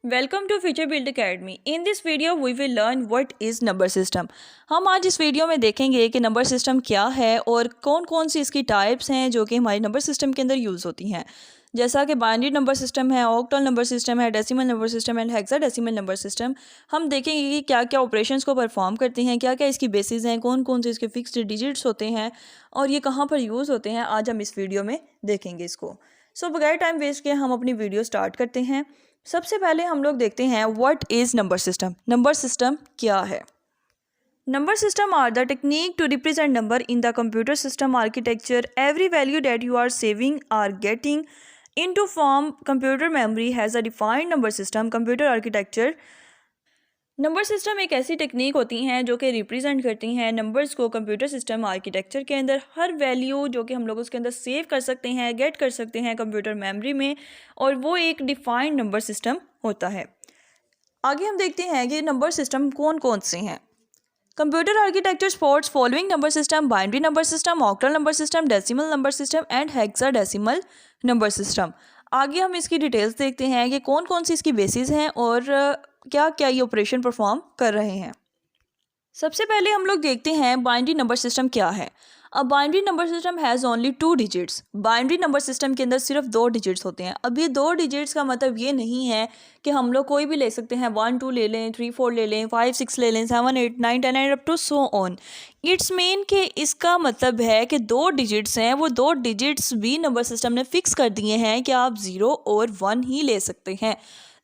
Welcome to future build academy. In this video we will learn what is number system. हम आज इस video में देखेंगे कि नंबर सिस्टम क्या है और कौन कौन सी इसकी टाइप्स हैं जो कि हमारी नंबर सिस्टम के अंदर यूज़ होती हैं। जैसा कि बाइनरी नंबर सिस्टम है, ऑक्टल नंबर सिस्टम है, decimal number system and hexadecimal number system. हम देखेंगे कि क्या क्या ऑपरेशंस को परफॉर्म करती हैं, क्या क्या इसकी बेसिस हैं, कौन कौन से इसके फिक्स्ड डिजिट्स होते हैं और ये कहाँ पर यूज़ होते हैं। आज हम इस वीडियो में देखेंगे इसको। सो बगैर टाइम वेस्ट किए हम अपनी वीडियो स्टार्ट करते हैं। सबसे पहले हम लोग देखते हैं what is number system. Number system क्या है? Number system are the technique to represent number in the computer system architecture. Every value that you are saving are getting into form computer memory has a defined number system computer architecture। Number system एक ऐसी technique होती हैं जो कि represent करती हैं numbers को computer system architecture के अंदर। हर वैल्यू जो कि हम लोग उसके अंदर सेव कर सकते हैं, गेट कर सकते हैं कंप्यूटर मेमोरी में, और वो एक डिफाइंड नंबर सिस्टम होता है। आगे हम देखते हैं कि नंबर सिस्टम कौन कौन से हैं। Computer architecture supports following number system: binary number system, octal number system, decimal number system and hexadecimal number system. आगे हम इसकी डिटेल्स देखते हैं कि कौन कौन सी इसकी बेसिस हैं और क्या क्या ये ऑपरेशन परफॉर्म कर रहे हैं। सबसे पहले हम लोग देखते हैं बाइनरी नंबर सिस्टम क्या है। अब binary number system has only 2 digits. Binary number system के अंदर सिर्फ 2 डिजिट्स होते हैं। अब ये 2 डिजिट्स का मतलब ये नहीं है कि हम लोग कोई भी ले सकते हैं, 1 2 ले लें, 3 4 ले लें, 5 6 ले लें, 7 8 9 10 and up to so on. It's mean कि इसका मतलब है कि 2 डिजिट्स हैं, वो 2 डिजिट्स भी नंबर सिस्टम ने फिक्स कर दिए हैं कि आप 0 और 1 ही ले सकते हैं।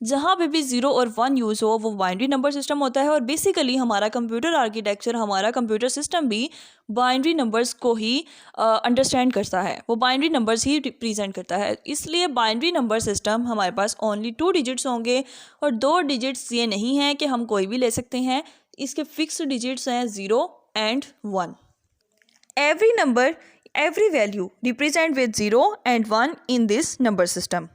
जहाँ पे भी 0 और 1 यूज़ हो वो बाइनरी नंबर सिस्टम होता है। और बेसिकली हमारा कंप्यूटर आर्किटेक्चर, हमारा कंप्यूटर सिस्टम भी बाइनरी नंबर्स को ही अंडरस्टैंड करता है, वो बाइनरी नंबर्स ही रिप्रेजेंट करता है। इसलिए बाइनरी नंबर सिस्टम हमारे पास ओनली 2 डिजिट्स होंगे, और 2 डिजिट्स ये नहीं है कि हम कोई भी ले सकते हैं। इसके फिक्स डिजिट्स हैं 0 and 1। Every number, every value represent with 0 and 1 in this number system.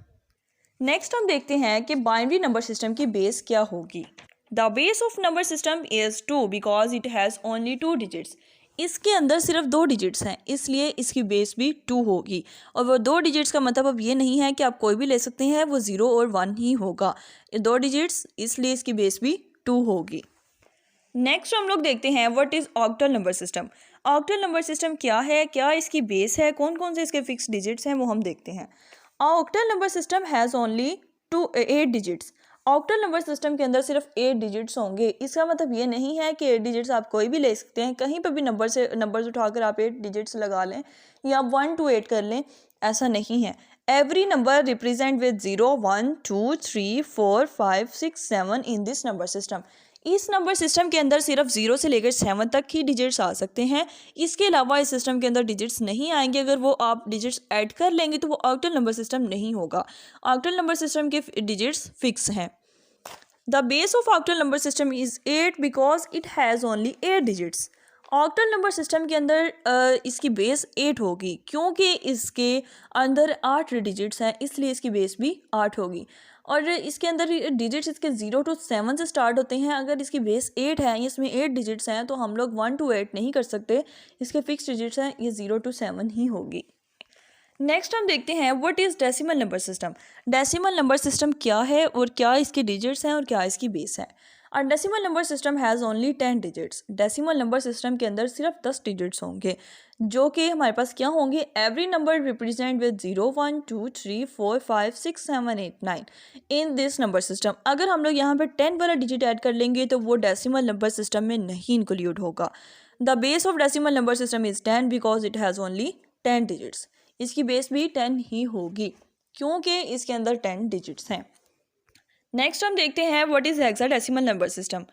Next हम देखते हैं कि बाइनरी नंबर सिस्टम की बेस क्या होगी। The base of number system is 2 because it has only 2 digits. इसके अंदर सिर्फ 2 डिजिट्स हैं, इसलिए इसकी बेस भी 2 होगी। और वो 2 डिजिट्स का मतलब अब ये नहीं है कि आप कोई भी ले सकते हैं, वो 0 और 1 ही होगा। ये 2 डिजिट्स, इसलिए इसकी बेस भी 2 होगी। नेक्स्ट हम लोग देखते हैं what is octal number system. Octal number system क्या है, क्या इसकी बेस है, कौन कौन से इसके फिक्स डिजिट्स हैं, वो हम देखते हैं। Octal number system has only 8 digits. Octal number system के अंदर सिर्फ 8 डिजिट्स होंगे। इसका मतलब ये नहीं है कि 8 डिजिट्स आप कोई भी ले सकते हैं, कहीं पर भी नंबर्स उठाकर आप 8 डिजिट्स लगा लें या 1 to 8 कर लें, ऐसा नहीं है। Every number represent with 0 1 2 3 4 5 6 7 in this number system. इस नंबर सिस्टम के अंदर सिर्फ 0 से लेकर 7 तक ही डिजिट्स आ सकते हैं। इसके अलावा इस सिस्टम के अंदर डिजिट्स नहीं आएंगे। अगर वो आप डिजिट्स ऐड कर लेंगे तो वो ऑक्टल नंबर सिस्टम नहीं होगा। ऑक्टल नंबर सिस्टम के डिजिट्स फिक्स हैं। The base of octal number system is 8 because it has only 8 digits. Octal number system के अंदर इसकी बेस 8 होगी, क्योंकि इसके अंदर 8 डिजिट्स हैं, इसलिए इसकी बेस भी 8 होगी। और इसके अंदर डिजिट्स इसके 0 to 7 से स्टार्ट होते हैं। अगर इसकी बेस 8 है, इसमें 8 डिजिट्स हैं, तो हम लोग 1 to 8 नहीं कर सकते। इसके फिक्स डिजिट्स हैं, ये 0 to 7 ही होगी। नेक्स्ट हम देखते हैं what is decimal number system. Decimal number system क्या है और क्या इसके डिजिट्स हैं और क्या इसकी बेस है। और decimal number system has only 10 digits. Decimal number system के अंदर सिर्फ 10 डिजिट्स होंगे, जो कि हमारे पास क्या होंगे, every number represent with 0 1 2 3 4 5 6 7 8 9 in this number system. अगर हम लोग यहाँ पर 10 वाला डिजिट ऐड कर लेंगे तो वो डेसिमल नंबर सिस्टम में नहीं इंक्लूड होगा। The base of decimal number system is 10 because it has only 10 digits. इसकी बेस भी 10 ही होगी, क्योंकि इसके अंदर 10 डिजिट्स हैं। नेक्स्ट हम देखते हैं what is hexadecimal number system.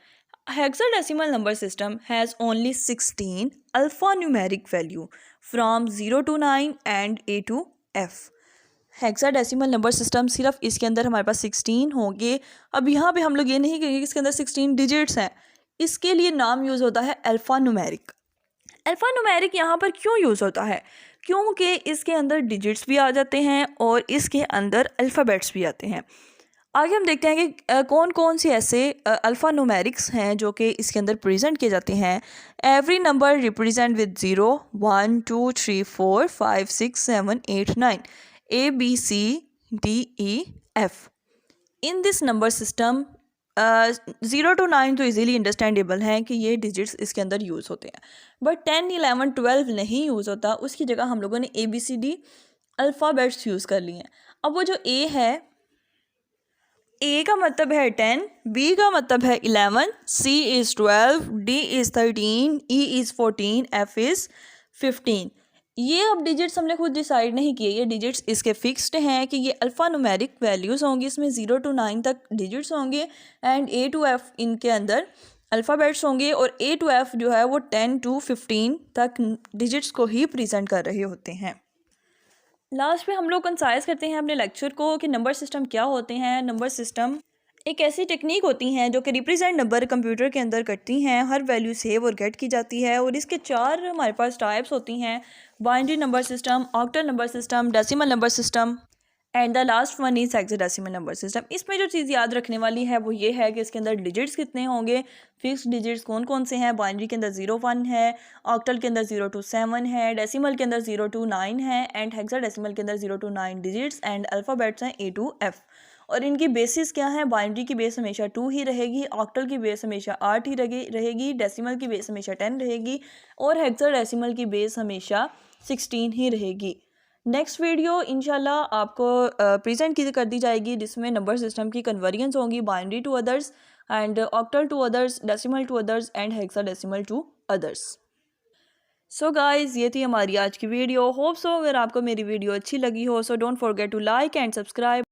Hexadecimal number system has only 16 alpha numeric value from 0 to 9 and A to F। Hexadecimal number system सिर्फ इसके अंदर हमारे पास 16 होंगे। अब यहाँ पे हम लोग ये नहीं कहेंगे कि इसके अंदर 16 डिजिट्स हैं। इसके लिए नाम यूज़ होता है अल्फ़ा न्यूमेरिक। अल्फ़ा न्यूमेरिक यहाँ पर क्यों यूज़ होता है, क्योंकि इसके अंदर डिजिट्स भी आ जाते हैं और इसके अंदर अल्फ़ाबेट्स भी आते हैं। आगे हम देखते हैं कि कौन कौन से ऐसे अल्फ़ा न्यूमेरिक्स हैं जो कि इसके अंदर प्रेजेंट किए जाते हैं। Every number represent with 0 1 2 3 4 5 6 7 8 9 A B C D E F। In this number system 0 to 9 तो इजीली अंडरस्टैंडेबल हैं कि ये डिजिट्स इसके अंदर यूज़ होते हैं, बट 10, 11, 12 नहीं यूज़ होता। उसकी जगह हम लोगों ने ABCD अल्फ़ाबेट्स यूज़ कर लिए हैं। अब वो जो A है, A का मतलब है 10, B का मतलब है 11, C is 12, D is 13, E is 14, F is 15। ये अब डिजिट्स हमने खुद डिसाइड नहीं किए, ये डिजिट्स इसके फिक्स्ड हैं कि ये अल्फ़ा न्यूमेरिक वैल्यूज़ होंगी, इसमें 0 to 9 तक डिजिट्स होंगे एंड A to F इनके अंदर अल्फ़ाबेट्स होंगे, और A to F जो है वो 10 to 15 तक डिजिट्स को ही प्रेजेंट कर रहे होते हैं। लास्ट में हम लोग कंसाइज करते हैं अपने लेक्चर को कि नंबर सिस्टम क्या होते हैं। नंबर सिस्टम एक ऐसी टेक्निक होती हैं जो कि रिप्रेजेंट नंबर कंप्यूटर के अंदर करती हैं, हर वैल्यू सेव और गेट की जाती है, और इसके 4 हमारे पास टाइप्स होती हैं: binary number system, octal number system, decimal number system and the last one is hexadecimal number system. इसमें जो चीज़ याद रखने वाली है वो ये है कि इसके अंदर डिजिट्स कितने होंगे, फिक्स डिजिट्स कौन कौन से हैं। बाइनरी के अंदर 0 1 है, ऑक्टल के अंदर 0 to 7 है, डेसिमल के अंदर 0 to 9 है एंड हेक्साडेसिमल के अंदर 0 to 9 डिजिट्स एंड अल्फ़ाबेट्स हैं A to F। और इनकी बेसिस क्या है? बाइनरी की बेस हमेशा 2 ही रहेगी, ऑक्टल की बेस हमेशा 8 ही रहेगी, डेसिमल की बेस हमेशा 10 रहेगी और हेक्साडेसिमल की बेस हमेशा 16 ही रहेगी। नेक्स्ट वीडियो इंशाल्लाह आपको प्रेजेंट की कर दी जाएगी, जिसमें नंबर सिस्टम की कन्वर्जन्स होंगी binary to others and octal to others, decimal to others and hexadecimal to others. So guys, ये थी हमारी आज की वीडियो। होप सो अगर आपको मेरी वीडियो अच्छी लगी हो, so don't forget to like and subscribe.